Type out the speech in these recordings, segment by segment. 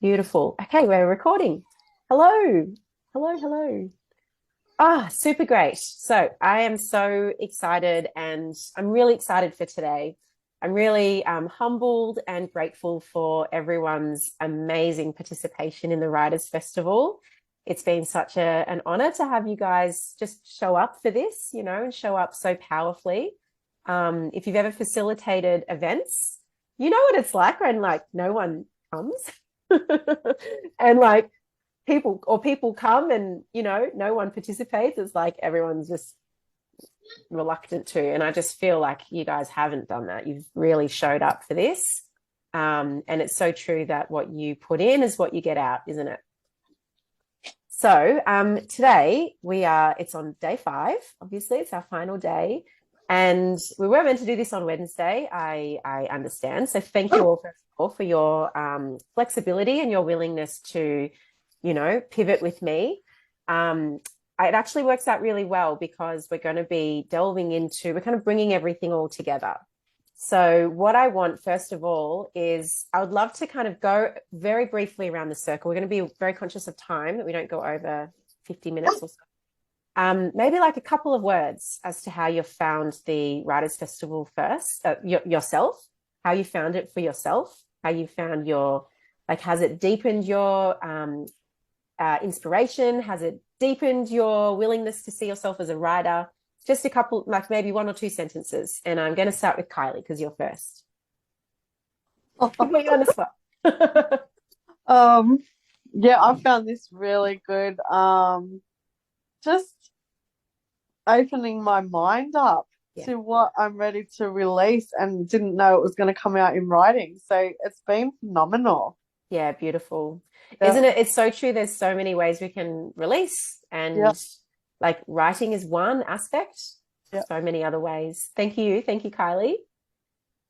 Beautiful. Okay, we're recording. Hello. Hello, hello. Ah, super great. So I am so excited and I'm really excited for today. I'm really humbled and grateful for everyone's amazing participation in the Writers' Festival. It's been such an honor to have you guys just show up for this, and show up so powerfully. If you've ever facilitated events, you know what it's like when no one comes. And people come and no one participates. It's like everyone's just reluctant to, and I just feel like you guys haven't done that. You've really showed up for this. And it's so true that what you put in is what you get out, isn't it? So today it's on day 5. Obviously it's our final day, and we were meant to do this on Wednesday. I understand, so thank you all for your flexibility and your willingness to pivot with me. It actually works out really well because we're going to be we're kind of bringing everything all together. So what I want, first of all, is I would love to kind of go very briefly around the circle. We're going to be very conscious of time, that we don't go over 50 minutes or so. Maybe like a couple of words as to how you found the Writers' Festival first, yourself, how you found it for yourself, how you found has it deepened your inspiration? Has it deepened your willingness to see yourself as a writer? Just a couple, like maybe 1 or 2 sentences. And I'm going to start with Kylie because you're first. Put you on the spot. Yeah, I found this really good. Just opening my mind up to what I'm ready to release, and didn't know it was going to come out in writing. So it's been phenomenal. Yeah, beautiful. Isn't it? It's so true. There's so many ways we can release, and like writing is one aspect. So many other ways. Thank you. Thank you, Kylie.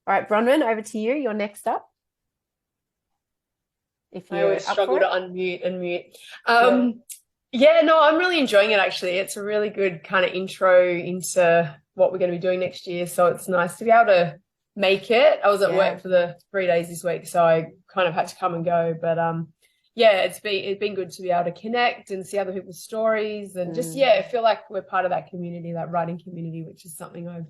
All right, Bronwyn, over to you. You're next up. If I always struggle to unmute and mute. Yeah, no, I'm really enjoying it actually. It's a really good kind of intro into what we're going to be doing next year. So it's nice to be able to make it. I was at work for the 3 days this week, so I kind of had to come and go. But yeah, it's been good to be able to connect and see other people's stories, and just I feel like we're part of that community, that writing community, which is something I've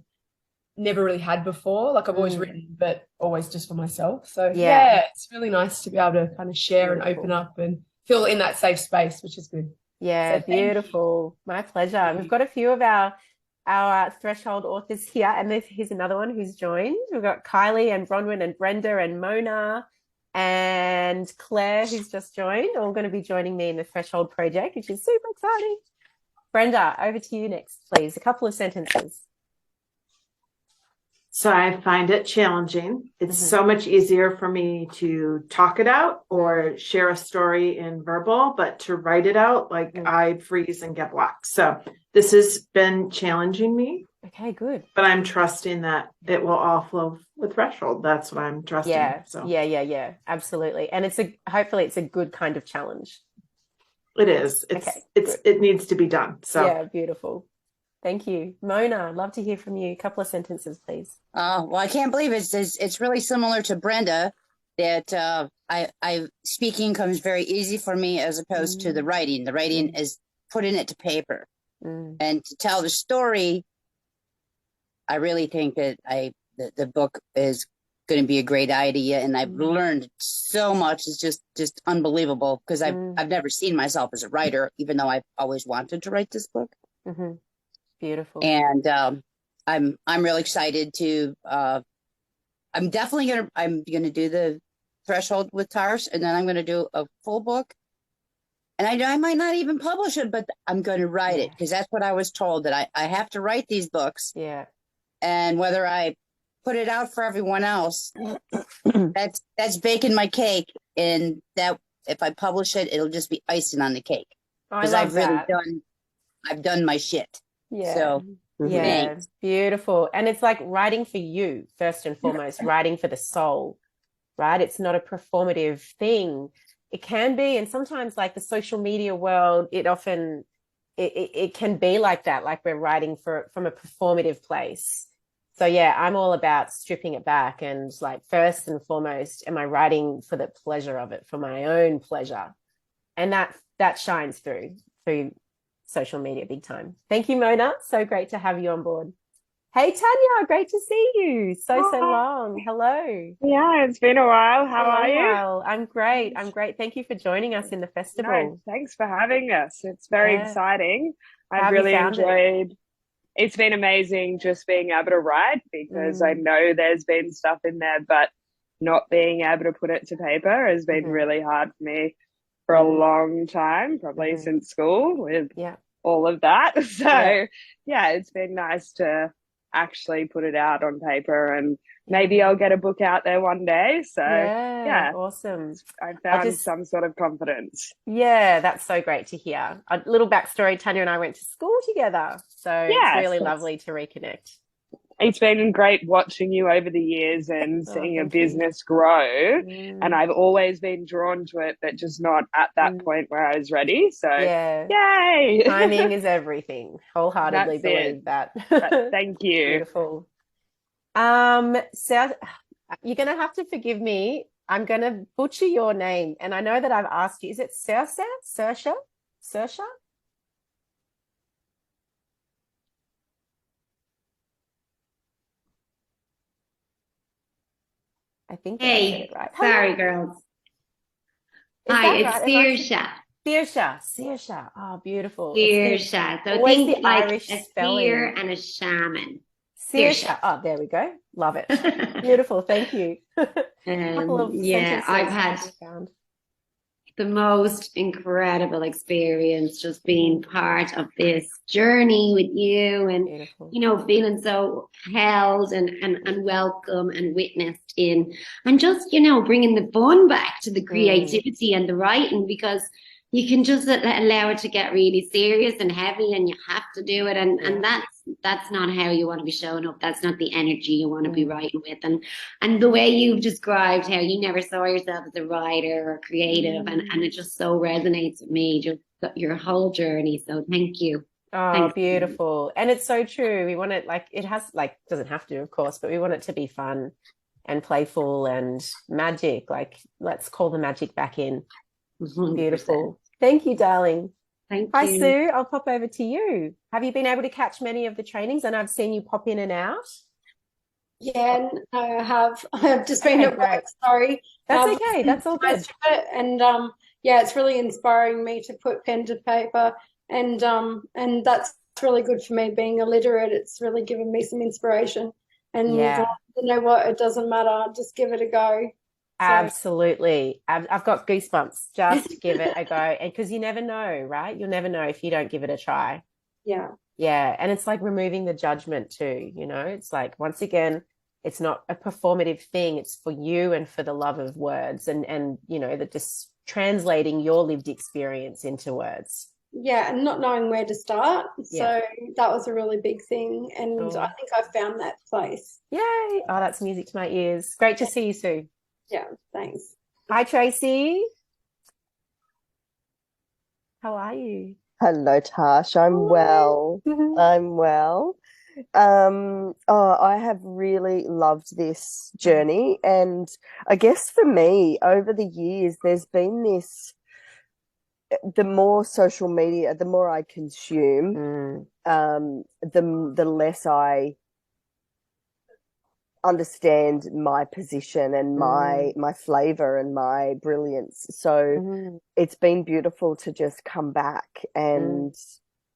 never really had before. Like I've always written, but always just for myself. So it's really nice to be able to kind of share and open up and feel in that safe space, which is good. Yeah, so beautiful. My pleasure. We've got a few of our threshold authors here, and here's another one who's joined. We've got Kylie and Bronwyn and Brenda and Mona and Claire, who's just joined, all going to be joining me in the Threshold project, which is super exciting. Brenda, over to you next, please. A couple of sentences. So I find it challenging. It's so much easier for me to talk it out or share a story in verbal, but to write it out, I freeze and get blocked. So this has been challenging me. Okay, good. But I'm trusting that it will all flow with Threshold. That's what I'm trusting. Yeah. Absolutely. And hopefully it's a good kind of challenge. It is. It needs to be done. So yeah, beautiful. Thank you. Mona, I'd love to hear from you. A couple of sentences, please. Well, I can't believe it's really similar to Brenda, that I speaking comes very easy for me as opposed to the writing. The writing is putting it to paper. And to tell the story, I really think that the book is going to be a great idea, and I've learned so much. It's just unbelievable, because I've never seen myself as a writer, even though I've always wanted to write this book. Beautiful. And I'm really excited to. I'm definitely gonna do the Threshold with Tars, and then I'm gonna do a full book. And I might not even publish it, but I'm going to write it, because that's what I was told, that I have to write these books. Yeah. And whether I put it out for everyone else, that's baking my cake. And that if I publish it, it'll just be icing on the cake. Because I've done my shit. Yeah. So thanks. Beautiful. And it's like writing for you, first and foremost, writing for the soul, right? It's not a performative thing. It can be, and sometimes like the social media world, it can be like that, like we're writing from a performative place. So yeah, I'm all about stripping it back and like first and foremost, am I writing for the pleasure of it, for my own pleasure? And that shines through social media big time. Thank you, Mona. So great to have you on board. Hey, Tanya, great to see you. So long. Hello. Yeah, it's been a while. How are you? While. I'm great. I'm great. Thank you for joining us in the festival. No, thanks for having us. It's very exciting. I've have you really found enjoyed It's been amazing just being able to write, because I know there's been stuff in there, but not being able to put it to paper has been really hard for me for a long time, probably since school with all of that. So yeah, it's been nice to actually put it out on paper, and maybe I'll get a book out there one day. So yeah, awesome. I found some sort of confidence. Yeah, that's so great to hear. A little backstory, Tanya and I went to school together, so it's really lovely to reconnect. It's been great watching you over the years and seeing a business grow. And I've always been drawn to it, but just not at that point where I was ready. So yay! Timing is everything. Wholeheartedly believe that. Thank you. Beautiful. So you're gonna have to forgive me. I'm gonna butcher your name, and I know that I've asked you. Is it Saoirse? Saoirse? I think I said it right. Sorry, girls. Hi, it's Saoirse. Saoirse. Oh, beautiful. Saoirse. So think like Irish a seer and a shaman. Saoirse. Oh, there we go. Love it. Beautiful. Thank you. Yeah, I've had the most incredible experience just being part of this journey with you, and you know, feeling so held and welcome and witnessed in, and just, you know, bringing the fun back to the creativity and the writing, because you can just allow it to get really serious and heavy, and you have to do it, and that's not how you want to be showing up. That's not the energy you want to be writing with. And the way you've described how you never saw yourself as a writer or creative, and it just so resonates with me, just your whole journey. So thank you. Oh, thanks. Beautiful. And it's so true. We want it, like, it has, like, doesn't have to, of course, but we want it to be fun and playful and magic. Like, let's call the magic back in. 100%. Beautiful. Thank you, darling. Thank Hi, you. Sue. I'll pop over to you. Have you been able to catch many of the trainings? And I've seen you pop in and out. Yeah, I have. I've just been at work. Sorry. That's okay. That's all good. And yeah, it's really inspiring me to put pen to paper, and that's really good for me being illiterate. It's really given me some inspiration. And you know what? It doesn't matter. Just give it a go. So. Absolutely. I've got goosebumps. Just give it a go. And because you never know, right? You'll never know if you don't give it a try. Yeah. Yeah. And it's like removing the judgment too, you know? It's like, once again, it's not a performative thing. It's for you and for the love of words, and you know, that just translating your lived experience into words. Yeah, and not knowing where to start. So that was a really big thing. And I think I found that place. Yay. Oh, that's music to my ears. Great to see you, Sue. Yeah, thanks. Hi, Tracy. How are you? Hello, Tash. I'm well. I'm well. I have really loved this journey. And I guess for me, over the years, there's been this, the more social media, the more I consume, the less I understand my position and my flavor and my brilliance. So it's been beautiful to just come back and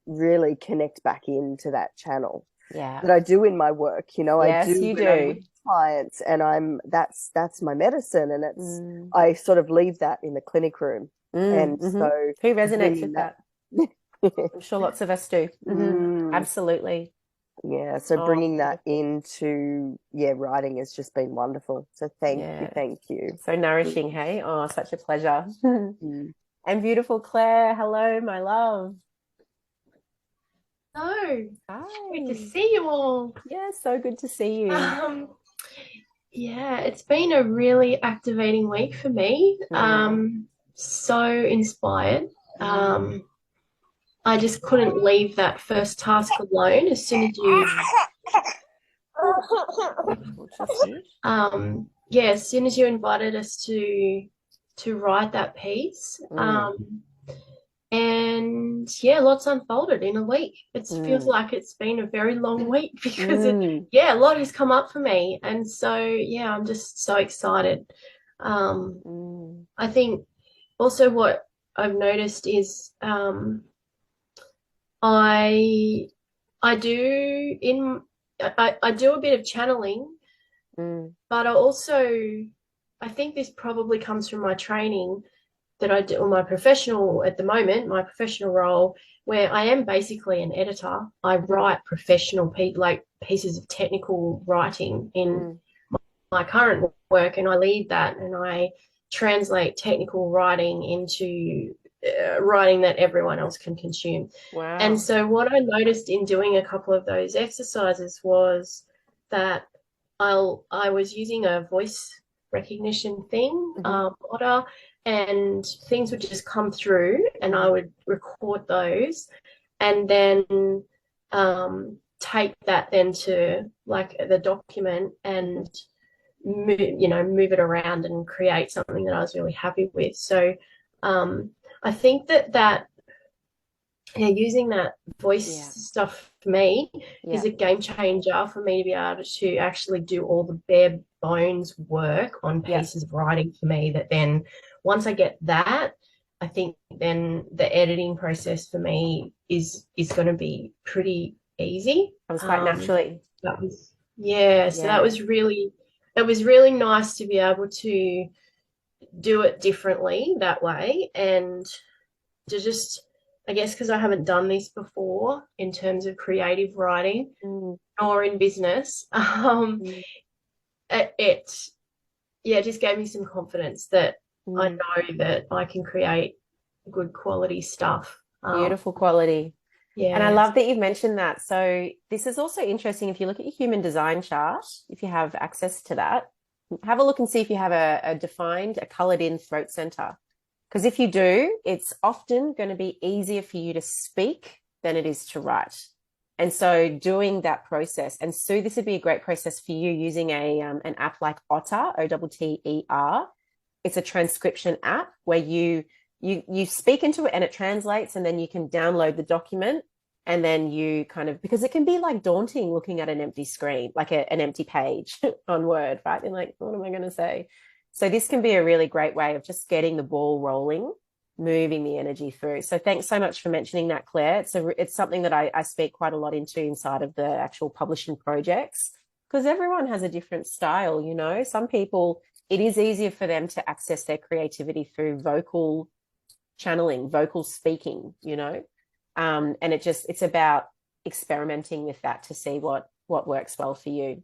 really connect back into that channel that I do in my work. You know, I do when I'm with clients, and that's my medicine, and it's I sort of leave that in the clinic room. And so who resonates with that? I'm sure lots of us do. Absolutely. Yeah, so bringing that into writing has just been wonderful. So thank you. So nourishing, hey? Oh, such a pleasure. And beautiful Claire, hello, my love. Hello. Hi. Good to see you all. Yeah, so good to see you. Yeah, it's been a really activating week for me. So inspired. I just couldn't leave that first task alone. As soon as you Yeah, as soon as you invited us to write that piece, and yeah, lots unfolded in a week. It feels like it's been a very long week because a lot has come up for me, and so yeah, I'm just so excited. I think also what I've noticed is I do a bit of channeling, but I think this probably comes from my training that I do, or my professional role, where I am basically an editor. I write professional pieces of technical writing in my current work, and I lead that, and I translate technical writing into writing that everyone else can consume. Wow. And so what I noticed in doing a couple of those exercises was that I was using a voice recognition thing, Otter, and things would just come through, and I would record those, and then take that then to like the document and move it around and create something that I was really happy with. So I think that using that voice stuff for me is a game changer for me to be able to actually do all the bare bones work on pieces of writing for me, that then once I get that, I think then the editing process for me is going to be pretty easy. Comes quite naturally. So that was really nice to be able to do it differently that way, and to just, I guess, because I haven't done this before in terms of creative writing or in business, it just gave me some confidence that I know that I can create good quality stuff. Beautiful quality. Yeah. And I love that you've mentioned that. So this is also interesting. If you look at your human design chart, if you have access to that, have a look and see if you have a colored in throat center. Because if you do, it's often going to be easier for you to speak than it is to write. And so doing that process, and Sue, this would be a great process for you using an app like Otter, OTTER. It's a transcription app where you speak into it and it translates, and then you can download the document, and then you because it can be like daunting looking at an empty screen, like an empty page on Word, right? And like, what am I going to say? So this can be a really great way of just getting the ball rolling, moving the energy through. So thanks so much for mentioning that, Claire. It's something that I speak quite a lot into inside of the actual publishing projects, because everyone has a different style, Some people, it is easier for them to access their creativity through vocal channeling, vocal speaking, and it's about experimenting with that to see what works well for you.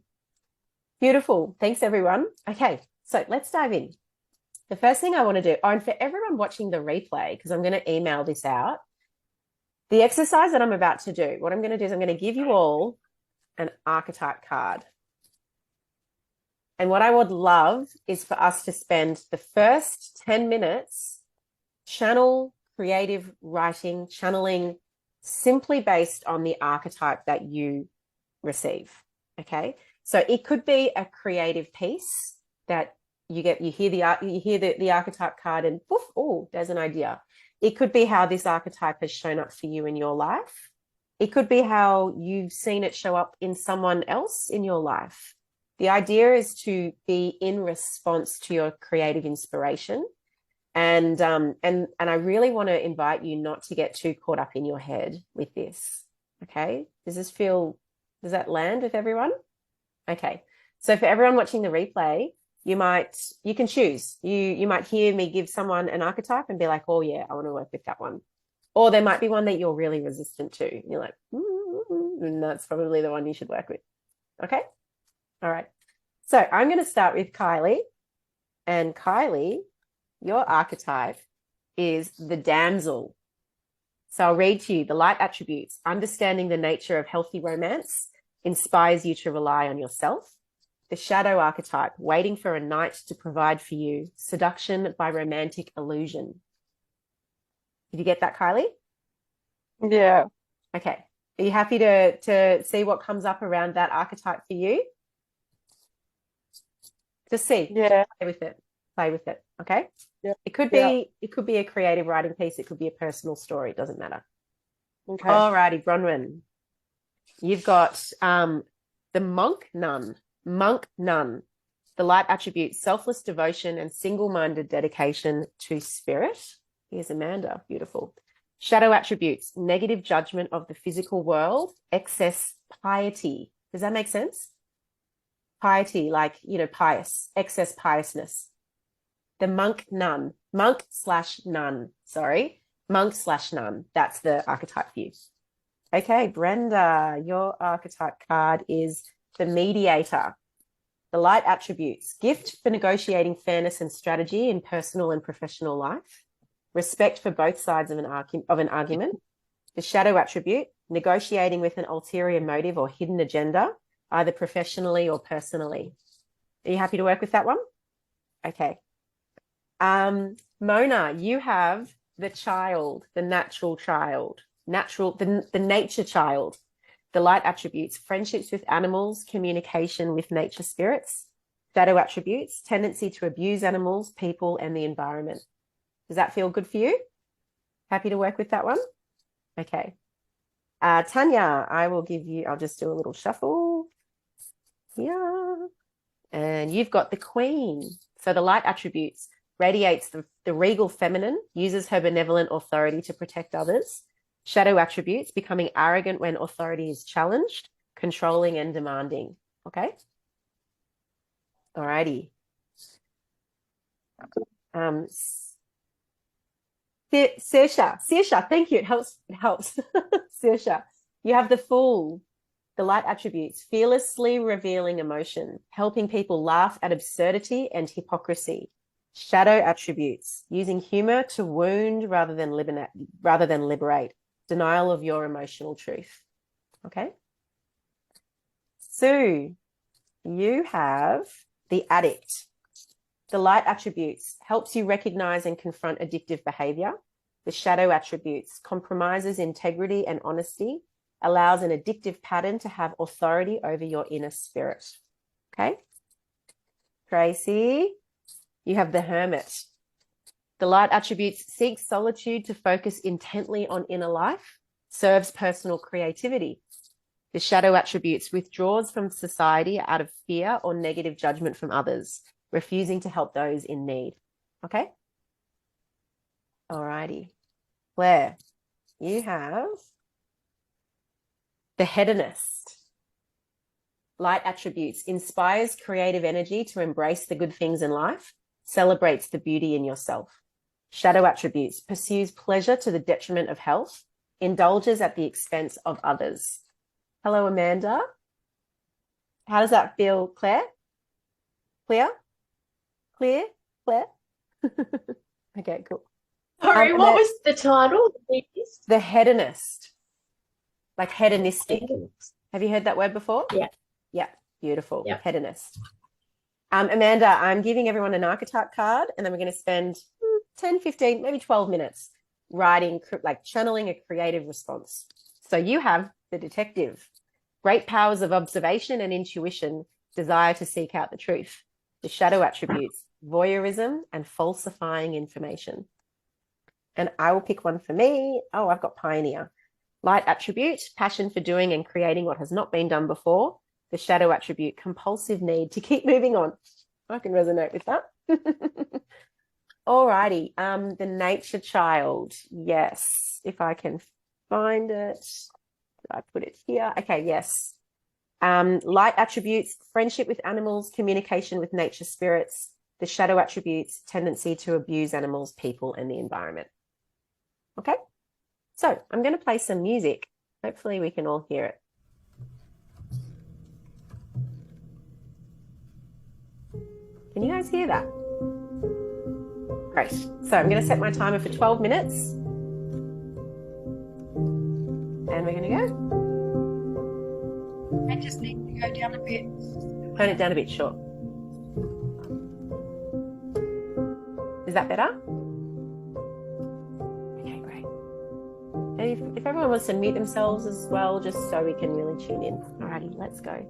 Beautiful. Thanks, everyone. Okay, so let's dive in. The first thing I want to do, and for everyone watching the replay, because I'm going to email this out, the exercise that I'm about to do, what I'm going to do is I'm going to give you all an archetype card. And what I would love is for us to spend the first 10 minutes channel creative writing, channeling simply based on the archetype that you receive. Okay. So it could be a creative piece that you hear the archetype card and poof, oh, there's an idea. It could be how this archetype has shown up for you in your life. It could be how you've seen it show up in someone else in your life. The idea is to be in response to your creative inspiration. And I really want to invite you not to get too caught up in your head with this. Okay. Does that land with everyone? Okay. So for everyone watching the replay, you can choose. You might hear me give someone an archetype and be like, oh yeah, I want to work with that one. Or there might be one that you're really resistant to. You're like, and that's probably the one you should work with. Okay. All right. So I'm going to start with Kylie. And Kylie, your archetype is the damsel. So I'll read to you the light attributes. Understanding the nature of healthy romance inspires you to rely on yourself. The shadow archetype, waiting for a knight to provide for you. Seduction by romantic illusion. Did you get that, Kylie? Yeah. Okay. Are you happy to see what comes up around that archetype for you? Just see. Yeah. Play with it. Play with it. Okay. Yeah. It could be a creative writing piece. It could be a personal story. It doesn't matter. Okay. Alrighty, Bronwyn. You've got the monk nun. Monk nun. The light attributes selfless devotion and single-minded dedication to spirit. Here's Amanda. Beautiful. Shadow attributes negative judgment of the physical world, excess piety. Does that make sense? Piety, like, pious, excess piousness. The monk nun, monk/nun, sorry, monk/nun. That's the archetype for you. Okay, Brenda, your archetype card is the mediator. The light attributes, gift for negotiating fairness and strategy in personal and professional life, respect for both sides of an argument. The shadow attribute, negotiating with an ulterior motive or hidden agenda, either professionally or personally. Are you happy to work with that one? Okay. Mona, you have the child, the natural child, the nature child. The light attributes, friendships with animals, communication with nature spirits. Shadow attributes, tendency to abuse animals, people, and the environment. Does that feel good for you? Happy to work with that one? Okay. Tanya, I'll just do a little shuffle here. And you've got the queen. So the light attributes, radiates the regal feminine, uses her benevolent authority to protect others. Shadow attributes, becoming arrogant when authority is challenged, controlling and demanding. Okay? Alrighty. Sirsha, thank you. It helps. Sirsha, you have the Fool, the light attributes, fearlessly revealing emotion, helping people laugh at absurdity and hypocrisy. Shadow attributes, using humor to wound rather than liberate. Denial of your emotional truth. Okay. Sue, you have the addict. The light attributes, helps you recognize and confront addictive behavior. The shadow attributes, compromises integrity and honesty, allows an addictive pattern to have authority over your inner spirit. Okay. Tracy, you have the hermit. The light attributes, seeks solitude to focus intently on inner life, serves personal creativity. The shadow attributes, withdraws from society out of fear or negative judgment from others, refusing to help those in need. Okay? Alrighty. Claire, you have the hedonist. Light attributes, inspires creative energy to embrace the good things in life, celebrates the beauty in yourself. Shadow attributes, pursues pleasure to the detriment of health, indulges at the expense of others. Hello, Amanda. How does that feel, Claire? Clear? Clear? Claire? Okay, cool. Sorry, what was the title? The hedonist. Like hedonistic. Have you heard that word before? Yeah. Yeah, beautiful. Yeah. Hedonist. Amanda, I'm giving everyone an archetype card, and then we're going to spend 10, 15, maybe 12 minutes writing, like channeling a creative response. So you have the detective, great powers of observation and intuition, desire to seek out the truth. The shadow attributes, voyeurism and falsifying information. And I will pick one for me. Oh, I've got pioneer. Light attribute, passion for doing and creating what has not been done before. The shadow attribute, compulsive need to keep moving on. I can resonate with that. Alrighty, the nature child. Yes, if I can find it. Did I put it here? Okay, yes. Light attributes, friendship with animals, communication with nature spirits. The shadow attributes, tendency to abuse animals, people, and the environment. Okay, so I'm going to play some music. Hopefully we can all hear it. Can you guys hear that? Great. So I'm going to set my timer for 12 minutes. And we're going to go. I just need to go down a bit. Turn it down a bit, sure. Is that better? Okay, great. if everyone wants to mute themselves as well, just so we can really tune in. Alrighty, let's go.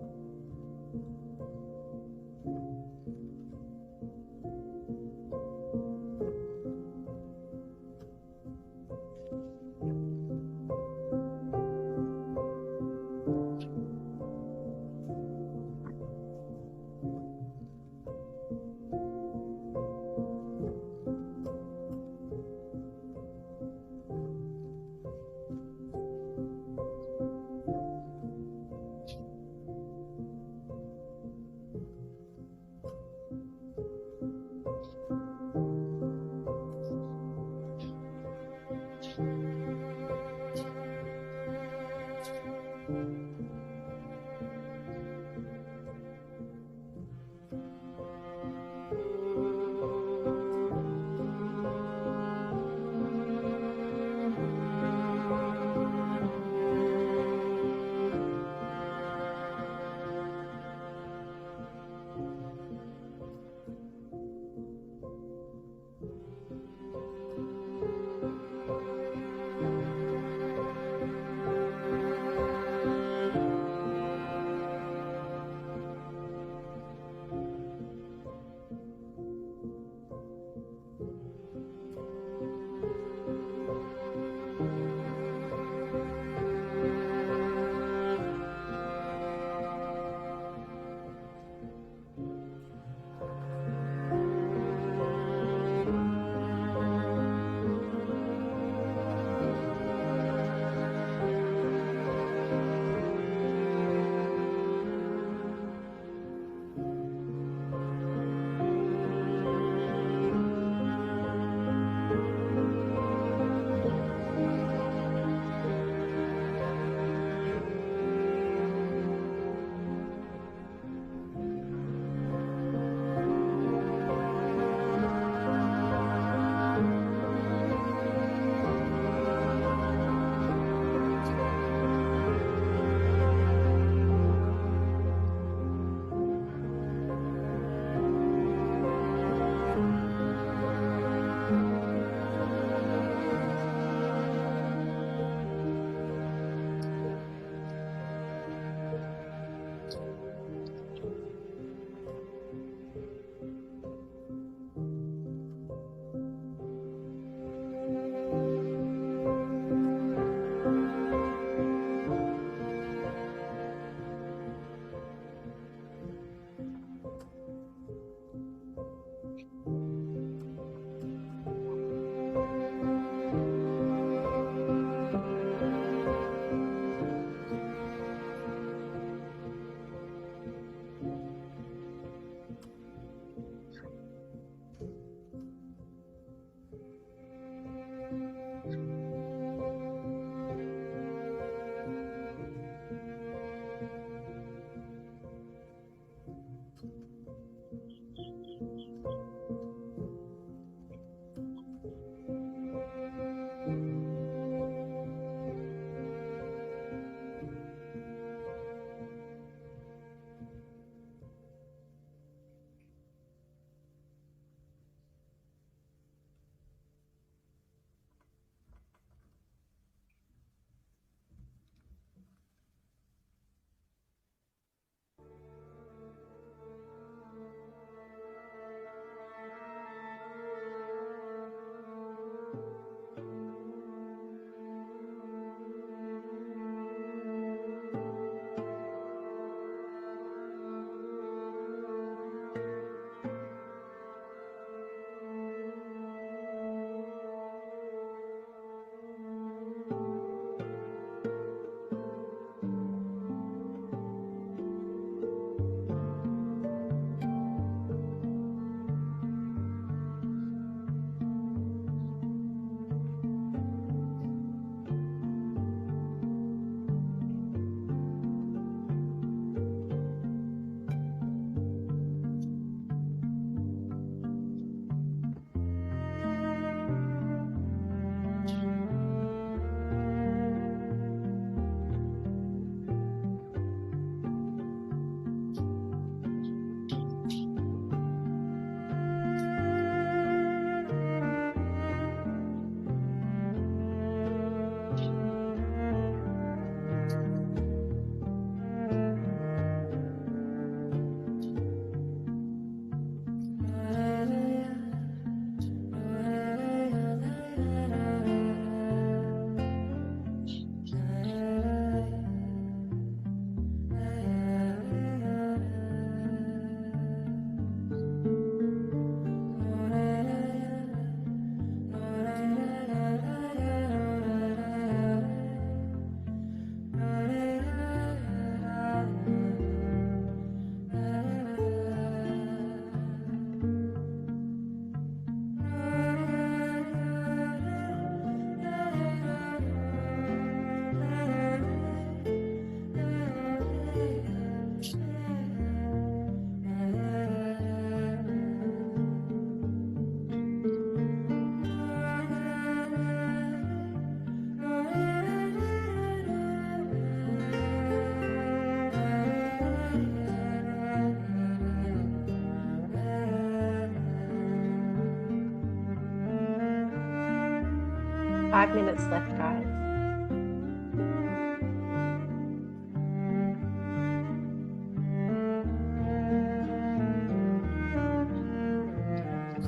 5 minutes left, guys.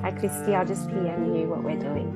Hi, Christy. I'll just PM you what we're doing.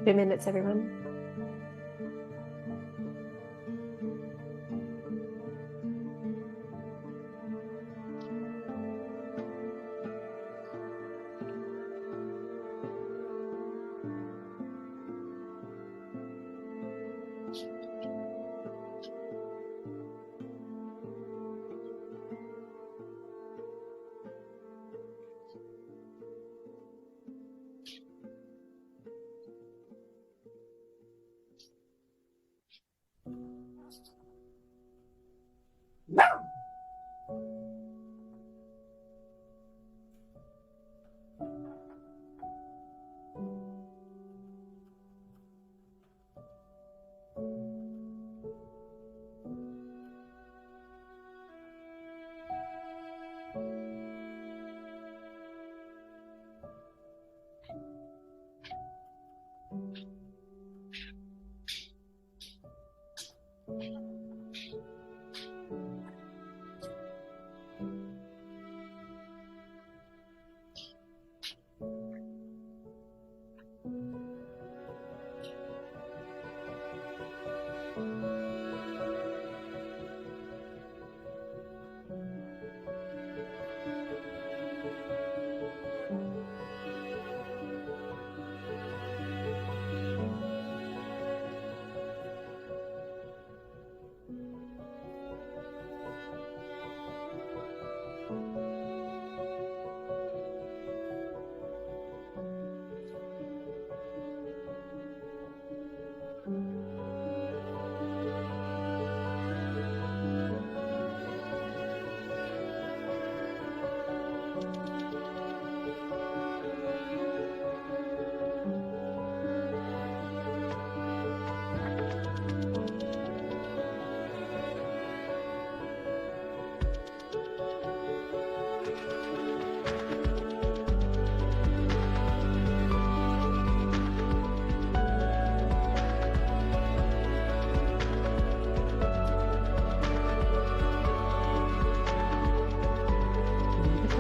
Two minutes, everyone.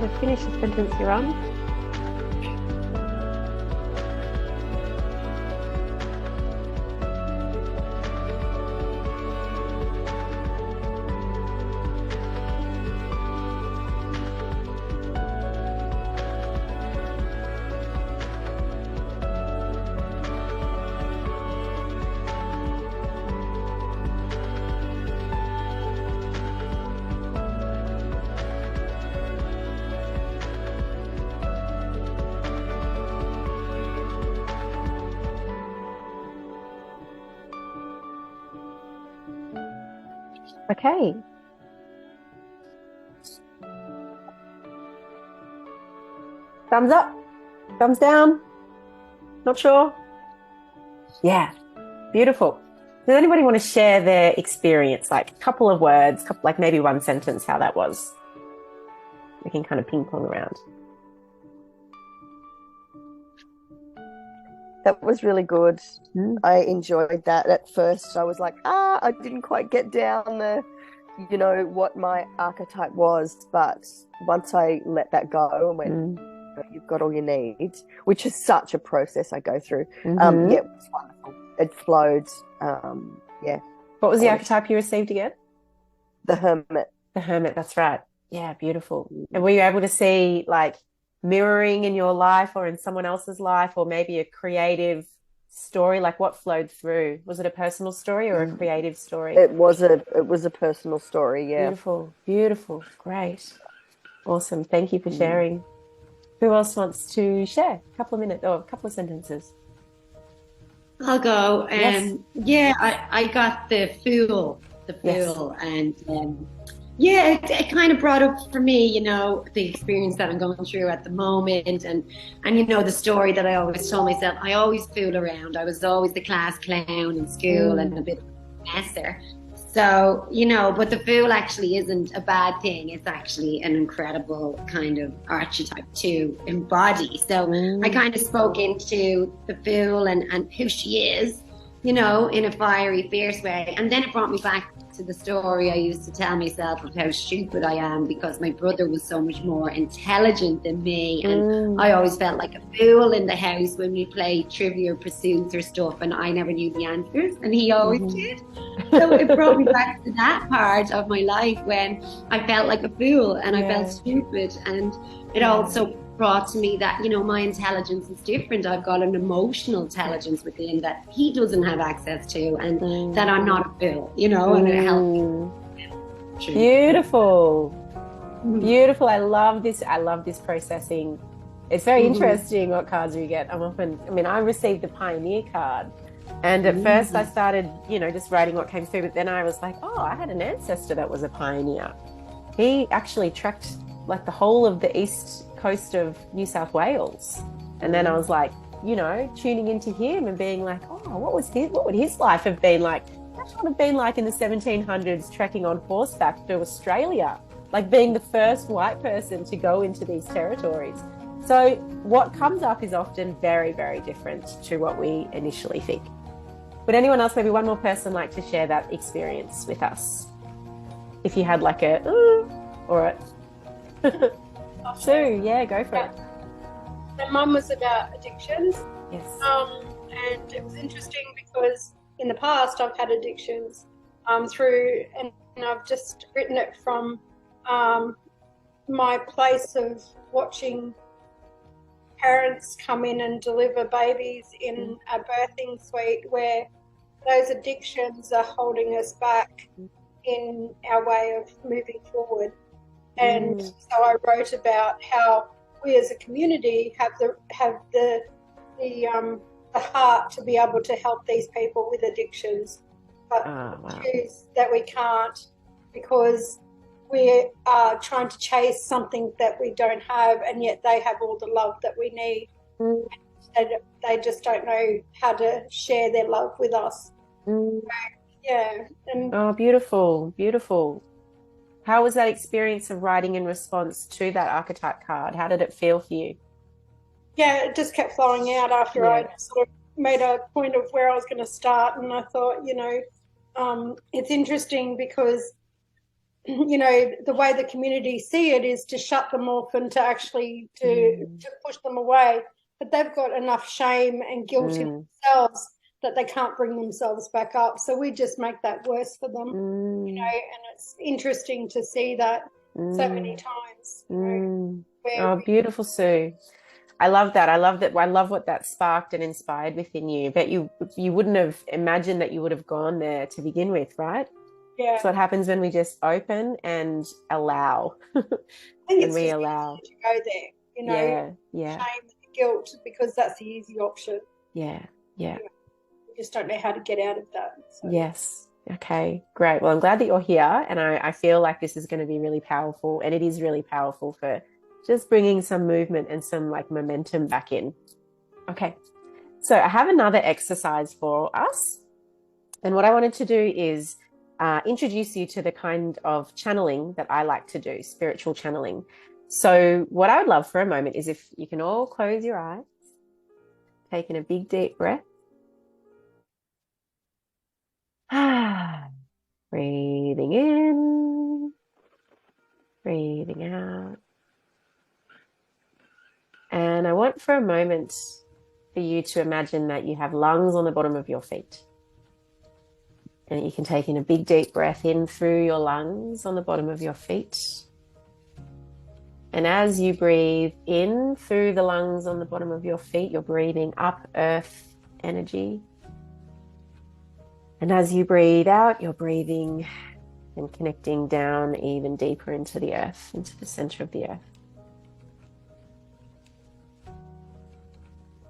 to finish the sentence you're on. Okay. Thumbs up, thumbs down, not sure? Yeah, beautiful. Does anybody want to share their experience, like a couple of words, like maybe one sentence, how that was? We can kind of ping pong around. That was really good. I enjoyed that. At first, I was like, I didn't quite get down the, what my archetype was. But once I let that go and went, you've got all you need, which is such a process I go through. It was wonderful. It flowed. Yeah. What was the archetype you received again? The Hermit. The Hermit, that's right. Yeah, beautiful. And were you able to see like mirroring in your life or in someone else's life, or maybe a creative story? Like what flowed through? Was it a personal story or a creative story? It was a personal story. Yeah. Beautiful, great, awesome. Thank you for sharing. Who else wants to share? A couple of minutes or a couple of sentences? I'll go. Yes. Yeah, I got the Fool, and it kind of brought up for me, the experience that I'm going through at the moment, and the story that I always told myself. I always fool around. I was always the class clown in school and a bit of a messer. So, but the Fool actually isn't a bad thing. It's actually an incredible kind of archetype to embody. So I kind of spoke into the Fool and who she is, in a fiery, fierce way. And then it brought me back to the story I used to tell myself of how stupid I am because my brother was so much more intelligent than me, and I always felt like a fool in the house when we played Trivial Pursuits or stuff, and I never knew the answers and he always did. So it brought me back to that part of my life when I felt like a fool and I felt stupid, and it also brought to me that my intelligence is different. I've got an emotional intelligence within that he doesn't have access to, and that I'm not a fool, and it helped me. Beautiful. I love this processing. It's very interesting what cards we get. I received the Pioneer card, and at first I started just writing what came through, but then I was like, I had an ancestor that was a pioneer. He actually trekked like the whole of the east coast of New South Wales, and then I was like, tuning into him and being like, what would his life have been like? That would have been like in the 1700s, trekking on horseback to Australia, like being the first white person to go into these territories. So what comes up is often very, very different to what we initially think. Would anyone else, maybe one more person, like to share that experience with us? If you had like a or a Sue, go for it. So mine was about addictions. Yes. And it was interesting because in the past I've had addictions and I've just written it from my place of watching parents come in and deliver babies in a birthing suite where those addictions are holding us back in our way of moving forward. And so I wrote about how we as a community have the heart to be able to help these people with addictions, but choose that we can't because we are trying to chase something that we don't have, and yet they have all the love that we need. And they just don't know how to share their love with us. Beautiful. How was that experience of writing in response to that archetype card? How did it feel for you? Yeah, it just kept flowing out after I sort of made a point of where I was going to start. And I thought, it's interesting because the way the community see it is to shut them off and to actually to push them away. But they've got enough shame and guilt in themselves that they can't bring themselves back up. So we just make that worse for them, and it's interesting to see that so many times. Oh, beautiful, Sue. I love that. I love that. I love what that sparked and inspired within you. But you wouldn't have imagined that you would have gone there to begin with, right? Yeah. That's what happens when we just open and allow. I think and we allow to go there, yeah. Shame and guilt, because that's the easy option. Yeah. We just don't know how to get out of that. So. Yes. Okay, great. Well, I'm glad that you're here, and I feel like this is going to be really powerful, and it is really powerful for just bringing some movement and some like momentum back in. Okay, so I have another exercise for us, and what I wanted to do is introduce you to the kind of channeling that I like to do, spiritual channeling. So what I would love for a moment is if you can all close your eyes, taking a big deep breath. Breathing in, breathing out. And I want for a moment for you to imagine that you have lungs on the bottom of your feet. And you can take in a big deep breath in through your lungs on the bottom of your feet. And as you breathe in through the lungs on the bottom of your feet, you're breathing up earth energy. And as you breathe out, you're breathing and connecting down even deeper into the earth, into the center of the earth.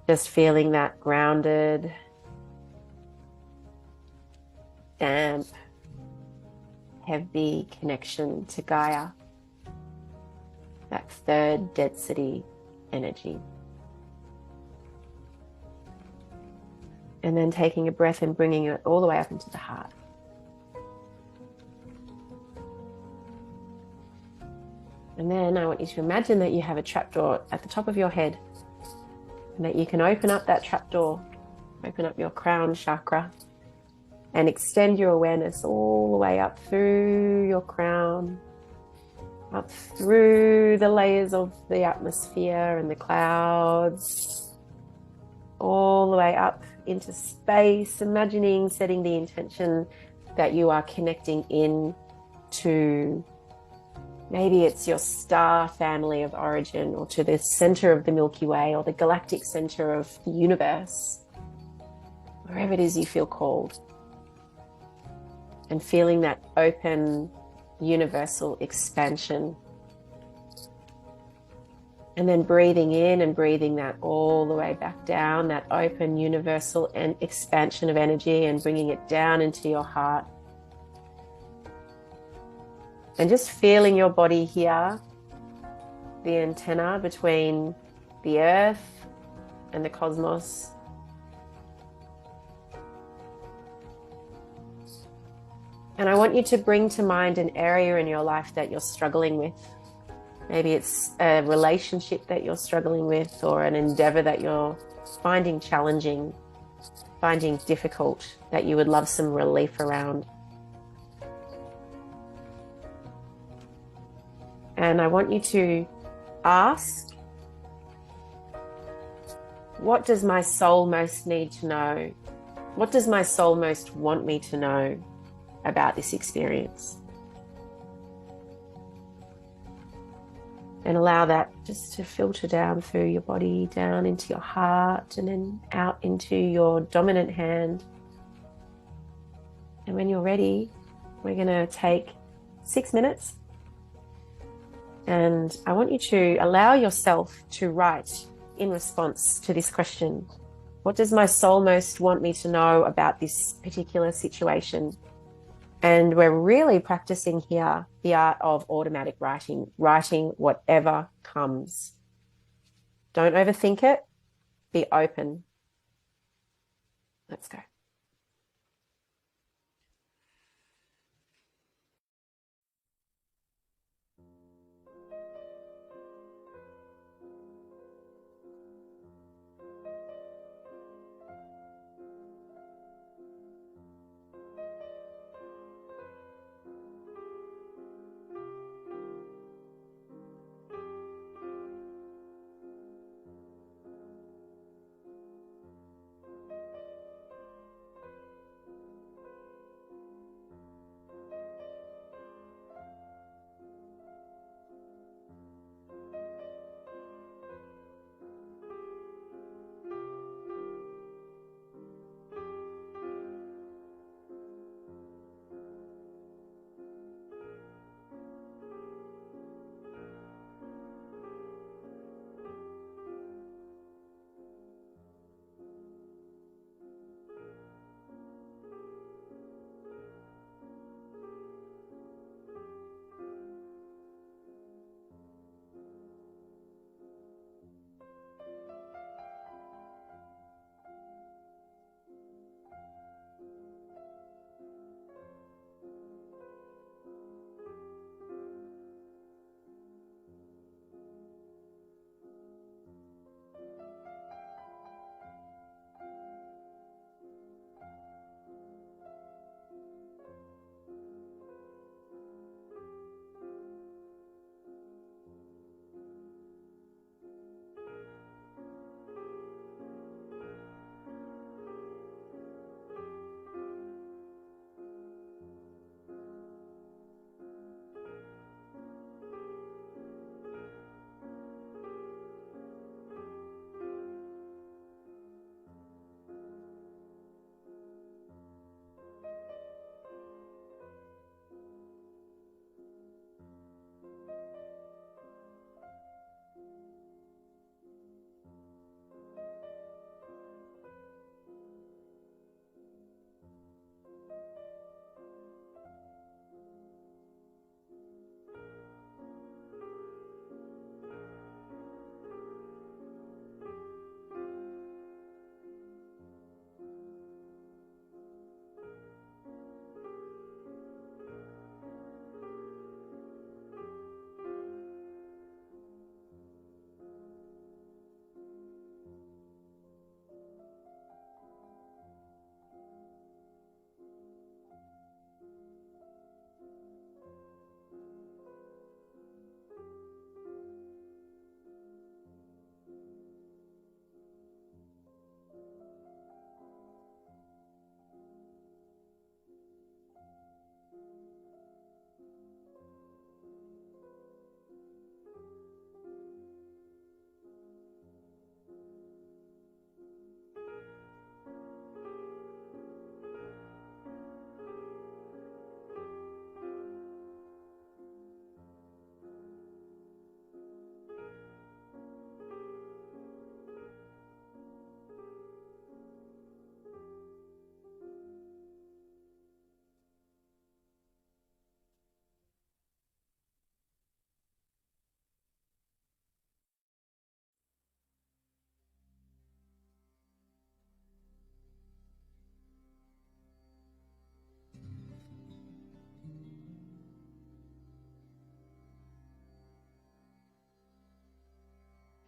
Just feeling that grounded, damp, heavy connection to Gaia, that third density energy. And then taking a breath and bringing it all the way up into the heart. And then I want you to imagine that you have a trapdoor at the top of your head, and that you can open up that trapdoor, open up your crown chakra, and extend your awareness all the way up through your crown, up through the layers of the atmosphere and the clouds, all the way up into space, imagining, setting the intention that you are connecting in to, maybe it's your star family of origin, or to the center of the Milky Way, or the galactic center of the universe, wherever it is you feel called. And feeling that open, universal expansion. And then breathing in and breathing that all the way back down, that open, universal and expansion of energy, and bringing it down into your heart. And just feeling your body here, the antenna between the earth and the cosmos. And I want you to bring to mind an area in your life that you're struggling with. Maybe it's a relationship that you're struggling with, or an endeavor that you're finding challenging, finding difficult, that you would love some relief around. And I want you to ask, what does my soul most need to know? What does my soul most want me to know about this experience? And allow that just to filter down through your body, down into your heart, and then out into your dominant hand. And when you're ready, we're going to take 6 minutes. And I want you to allow yourself to write in response to this question. What does my soul most want me to know about this particular situation? And we're really practicing here the art of automatic writing, writing whatever comes. Don't overthink it. Be open. Let's go.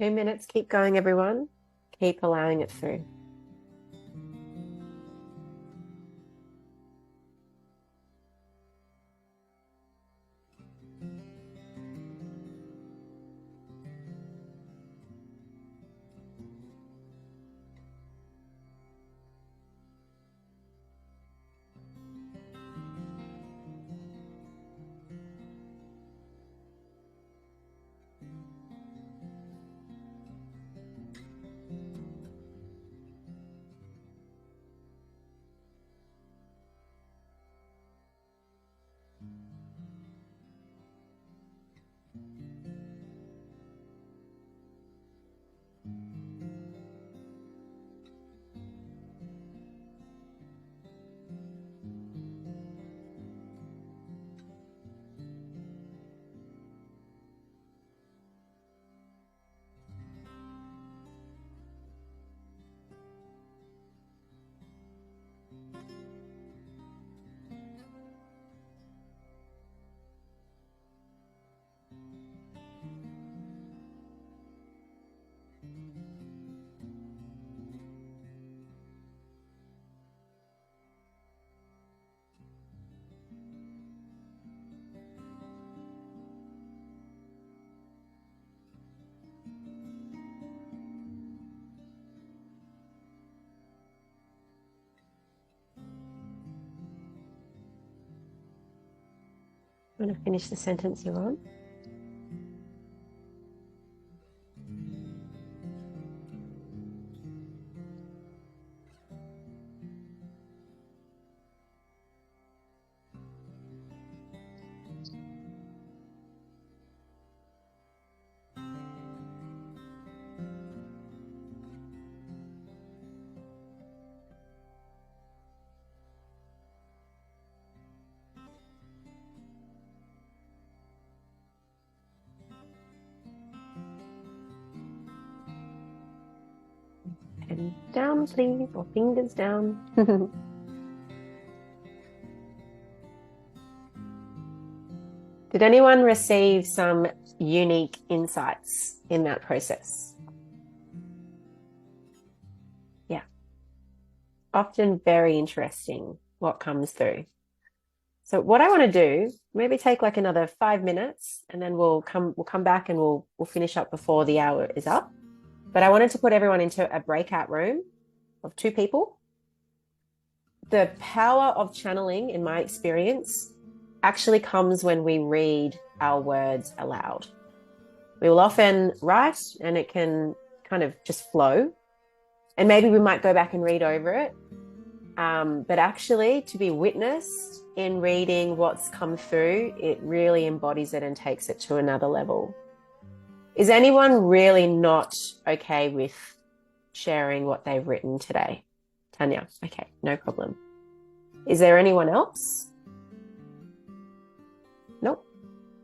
2 minutes. Keep going, everyone. Keep allowing it through. I'm going to finish the sentence you're on. And down, please, or fingers down. Did anyone receive some unique insights in that process? Yeah. Often very interesting what comes through. So what I want to do, maybe take like another 5 minutes, and then we'll come back and we'll finish up before the hour is up. But I wanted to put everyone into a breakout room of 2 people. The power of channeling, in my experience, actually comes when we read our words aloud. We will often write and it can kind of just flow. And maybe we might go back and read over it. But actually, to be witnessed in reading what's come through, it really embodies it and takes it to another level. Is anyone really not okay with sharing what they've written today? Tanya, okay, no problem. Is there anyone else? Nope.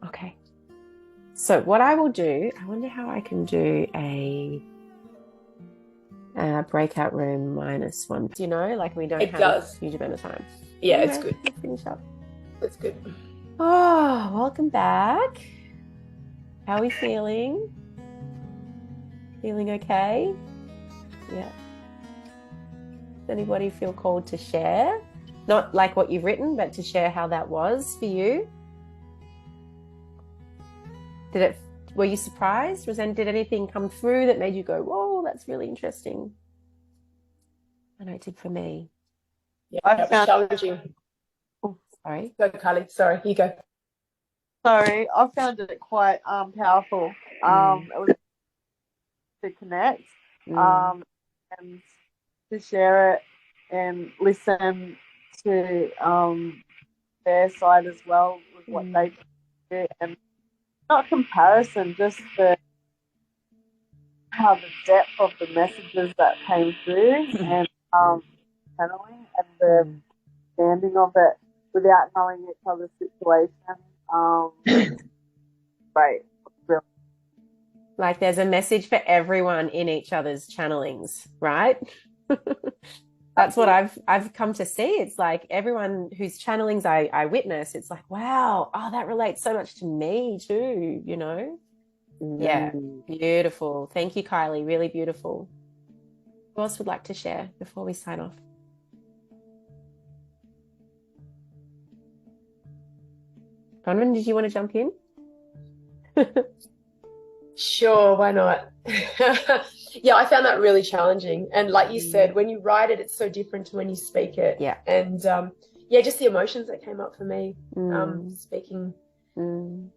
Okay. So what I will do, I wonder how I can do a breakout room -1. Do you know, like we don't have a huge amount of time. Yeah, anyway, it's good. Let's finish up. It's good. Oh, welcome back. How are we feeling? Feeling okay? Yeah. Does anybody feel called to share? Not like what you've written, but to share how that was for you. Were you surprised? Did anything come through that made you go, whoa, that's really interesting? I know it did for me. Yeah, it was challenging. Oh, sorry. Go, Carly. Sorry, you go. Sorry, I found it quite powerful. It was to connect, and to share it and listen to their side as well with what they do, and not comparison, just how the depth of the messages that came through and channeling and the understanding of it without knowing each other's situation. Right. Like there's a message for everyone in each other's channelings, right? That's what I've come to see. It's like everyone whose channelings I witness, it's like, wow, oh, that relates so much to me too, you know? Yeah, beautiful. Thank you, Kylie. Really beautiful. Who else would like to share before we sign off? Donovan, did you want to jump in? Sure, why not? Yeah, I found that really challenging. And like you said, when you write it, it's so different to when you speak it. Yeah. And yeah, just the emotions that came up for me speaking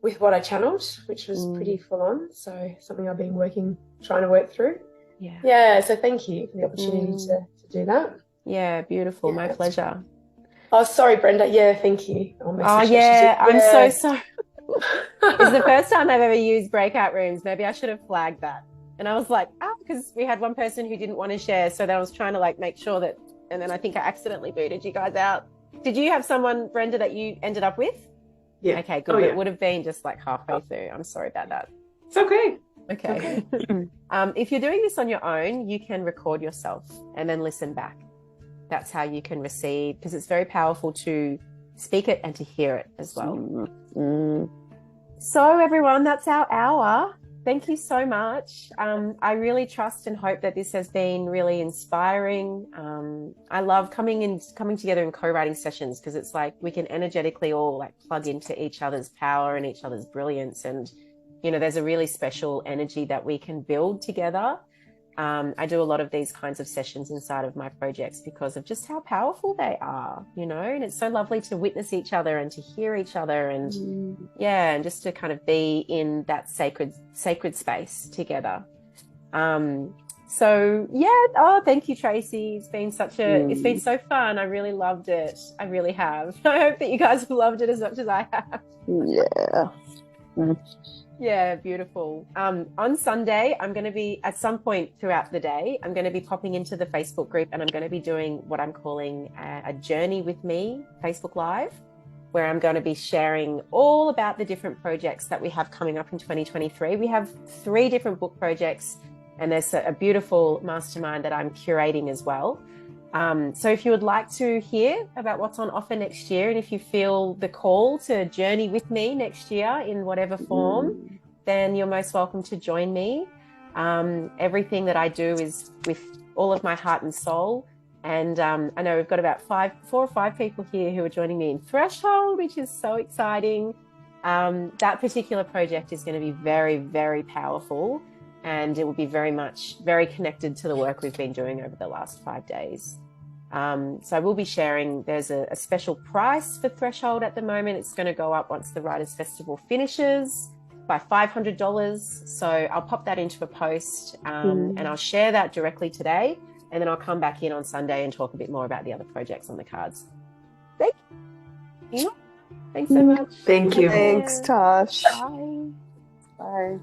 with what I channeled, which was pretty full on. So something I've been trying to work through. Yeah. Yeah, so thank you for the opportunity to do that. Yeah, beautiful. My pleasure. Oh, sorry, Brenda. Yeah, thank you. Oh, yeah, I'm so sorry. It's the first time I've ever used breakout rooms. Maybe I should have flagged that. And I was like, because we had one person who didn't want to share. So then I was trying to like make sure that, and then I think I accidentally booted you guys out. Did you have someone, Brenda, that you ended up with? Yeah. Okay, good. It would have been just like halfway through. I'm sorry about that. It's okay. Okay. If you're doing this on your own, you can record yourself and then listen back. That's how you can receive, because it's very powerful to speak it and to hear it as well. So everyone, that's our hour. Thank you so much. I really trust and hope that this has been really inspiring. I love coming together in co-writing sessions, because it's like we can energetically all like plug into each other's power and each other's brilliance. And, you know, there's a really special energy that we can build together. I do a lot of these kinds of sessions inside of my projects because of just how powerful they are, you know, and it's so lovely to witness each other and to hear each other and and just to kind of be in that sacred space together. So yeah, thank you, Tracy. It's been it's been so fun. I really loved it. I really have. I hope that you guys have loved it as much as I have. Yeah. Yeah, beautiful. On Sunday, I'm going to be, at some point throughout the day, I'm going to be popping into the Facebook group and I'm going to be doing what I'm calling a Journey with Me Facebook Live, where I'm going to be sharing all about the different projects that we have coming up in 2023. We have 3 different book projects, and there's a beautiful mastermind that I'm curating as well. So if you would like to hear about what's on offer next year, and if you feel the call to journey with me next year in whatever form, then you're most welcome to join me. Everything that I do is with all of my heart and soul. And I know we've got about 4 or 5 people here who are joining me in Threshold, which is so exciting. That particular project is going to be very, very powerful. And it will be very connected to the work we've been doing over the last 5 days. So I will be sharing, there's a special price for Threshold at the moment. It's going to go up once the Writers' Festival finishes by $500. So I'll pop that into a post and I'll share that directly today. And then I'll come back in on Sunday and talk a bit more about the other projects on the cards. Thank you. Thanks so much. Thank you. Thanks, Tosh. Bye. Bye.